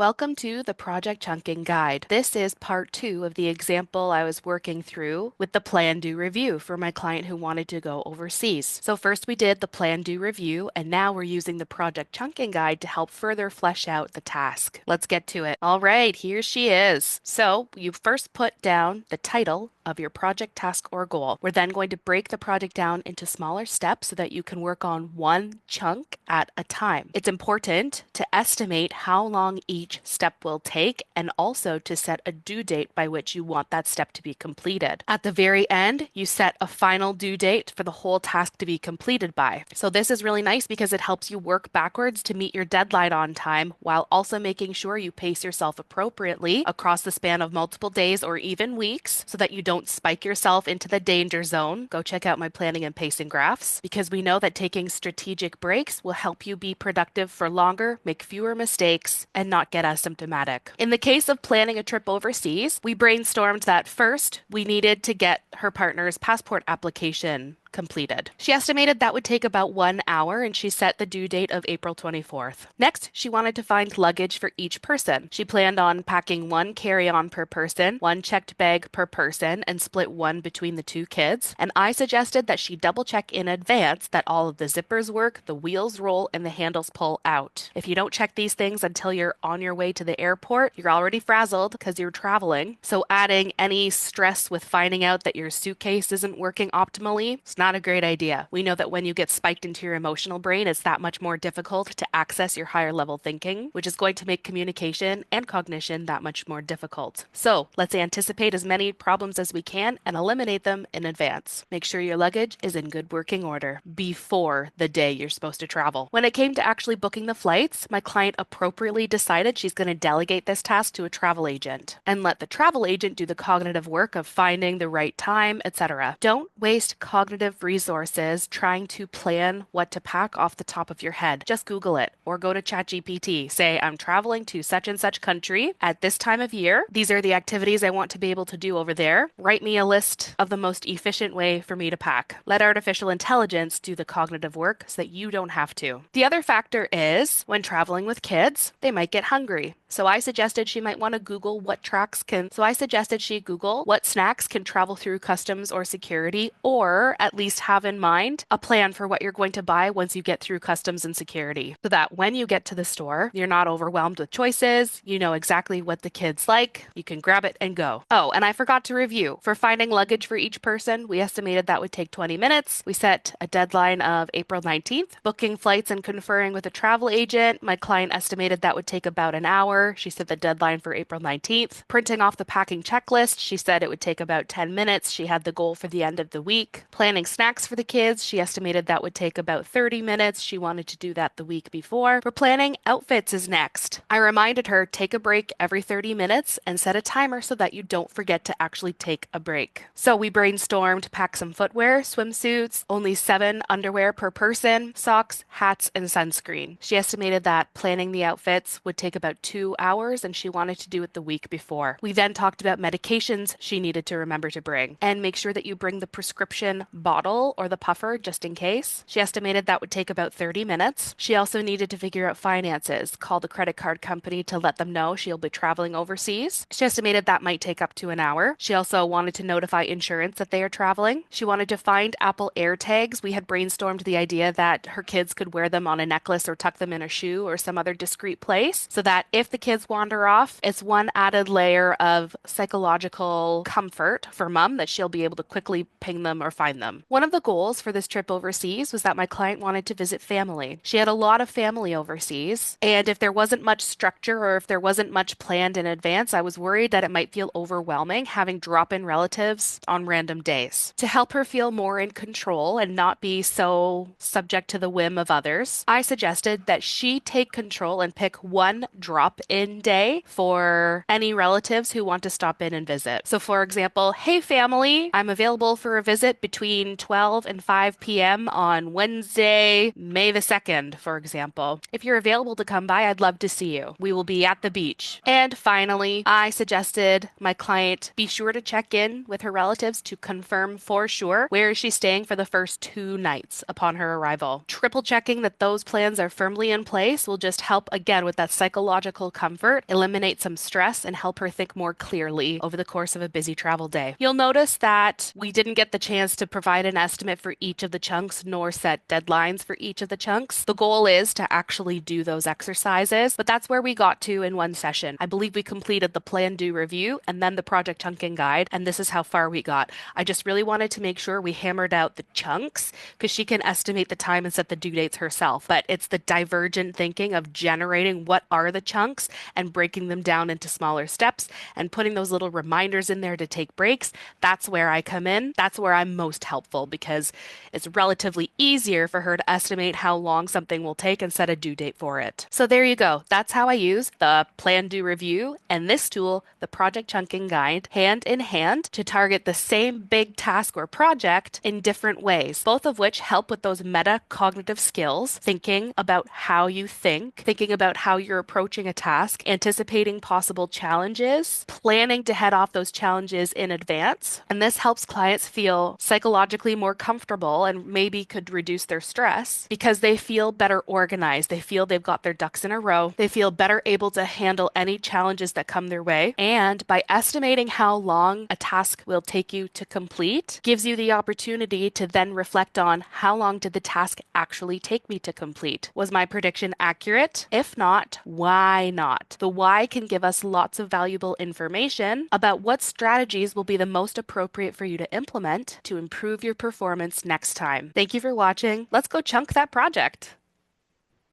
Welcome to the Project Chunking Guide. This is part 2 of the example I was working through with the Plan Do Review for my client who wanted to go overseas. So first we did the Plan Do Review, and now we're using the Project Chunking Guide to help further flesh out the task. Let's get to it. All right, here she is. So you first put down the title of your project, task, or goal. We're then going to break the project down into smaller steps so that you can work on one chunk at a time. It's important to estimate how long each step will take and also to set a due date by which you want that step to be completed. At the very end, you set a final due date for the whole task to be completed by. So this is really nice because it helps you work backwards to meet your deadline on time while also making sure you pace yourself appropriately across the span of multiple days or even weeks so that you don't spike yourself into the danger zone. Go check out my planning and pacing graphs because we know that taking strategic breaks will help you be productive for longer, make fewer mistakes, and not get asymptomatic. In the case of planning a trip overseas, we brainstormed that first we needed to get her partner's passport application completed. She estimated that would take about 1 hour and she set the due date of April 24th. Next, she wanted to find luggage for each person. She planned on packing one carry-on per person, one checked bag per person, and split one between the two kids. And I suggested that she double check in advance that all of the zippers work, the wheels roll, and the handles pull out. If you don't check these things until you're on your way to the airport, you're already frazzled because you're traveling. So adding any stress with finding out that your suitcase isn't working optimally, it's not a great idea. We know that when you get spiked into your emotional brain, it's that much more difficult to access your higher level thinking, which is going to make communication and cognition that much more difficult. So let's anticipate as many problems as we can and eliminate them in advance. Make sure your luggage is in good working order before the day you're supposed to travel. When it came to actually booking the flights, my client appropriately decided she's going to delegate this task to a travel agent and let the travel agent do the cognitive work of finding the right time, etc. Don't waste cognitive resources trying to plan what to pack off the top of your head. Just Google it or go to ChatGPT. Say, I'm traveling to such and such country at this time of year. These are the activities I want to be able to do over there. Write me a list of the most efficient way for me to pack. Let artificial intelligence do the cognitive work so that you don't have to. The other factor is when traveling with kids, they might get hungry. So I suggested she might want to Google what tracks can. So I suggested she Google what snacks can travel through customs or security, or at least have in mind a plan for what you're going to buy once you get through customs and security, so that when you get to the store, you're not overwhelmed with choices. You know exactly what the kids like. You can grab it and go. Oh, and I forgot to review. For finding luggage for each person, we estimated that would take 20 minutes. We set a deadline of April 19th. Booking flights and conferring with a travel agent, my client estimated that would take about an hour. She set the deadline for April 19th. Printing off the packing checklist, she said it would take about 10 minutes. She had the goal for the end of the week. Planning snacks for the kids, she estimated that would take about 30 minutes. She wanted to do that the week before. For planning outfits is next. I reminded her, take a break every 30 minutes and set a timer so that you don't forget to actually take a break. So we brainstormed pack some footwear, swimsuits, only 7 underwear per person, socks, hats, and sunscreen. She estimated that planning the outfits would take about 2 hours and she wanted to do it the week before. We then talked about medications she needed to remember to bring and make sure that you bring the prescription bottle or the puffer just in case. She estimated that would take about 30 minutes. She also needed to figure out finances, call the credit card company to let them know she'll be traveling overseas. She estimated that might take up to an hour. She also wanted to notify insurance that they are traveling. She wanted to find Apple AirTags. We had brainstormed the idea that her kids could wear them on a necklace or tuck them in a shoe or some other discreet place so that if the kids wander off, it's one added layer of psychological comfort for mom that she'll be able to quickly ping them or find them. One of the goals for this trip overseas was that my client wanted to visit family. She had a lot of family overseas, and if there wasn't much structure or if there wasn't much planned in advance, I was worried that it might feel overwhelming having drop-in relatives on random days. To help her feel more in control and not be so subject to the whim of others, I suggested that she take control and pick one drop-in day for any relatives who want to stop in and visit. So for example, hey family, I'm available for a visit between between 12 and 5 p.m. on Wednesday, May the 2nd, for example. If you're available to come by, I'd love to see you. We will be at the beach. And finally, I suggested my client be sure to check in with her relatives to confirm for sure where she's staying for the first 2 nights upon her arrival. Triple checking that those plans are firmly in place will just help again with that psychological comfort, eliminate some stress, and help her think more clearly over the course of a busy travel day. You'll notice that we didn't get the chance to provide an estimate for each of the chunks nor set deadlines for each of the chunks. The goal is to actually do those exercises, but that's where we got to in one session. I believe we completed the plan, do, review, and then the project chunking guide, and this is how far we got. I just really wanted to make sure we hammered out the chunks because she can estimate the time and set the due dates herself, but it's the divergent thinking of generating what are the chunks and breaking them down into smaller steps and putting those little reminders in there to take breaks. That's where I come in. That's where I'm most helpful because it's relatively easier for her to estimate how long something will take and set a due date for it. So there you go. That's how I use the plan, do, review and this tool, the project chunking guide, hand in hand to target the same big task or project in different ways, both of which help with those metacognitive skills, thinking about how you think, thinking about how you're approaching a task, anticipating possible challenges, planning to head off those challenges in advance. And this helps clients feel psychologically more comfortable and maybe could reduce their stress because they feel better organized. They feel they've got their ducks in a row. They feel better able to handle any challenges that come their way. And by estimating how long a task will take you to complete, gives you the opportunity to then reflect on how long did the task actually take me to complete? Was my prediction accurate? If not, why not? The why can give us lots of valuable information about what strategies will be the most appropriate for you to implement to improve your performance next time. Thank you for watching. Let's go chunk that project.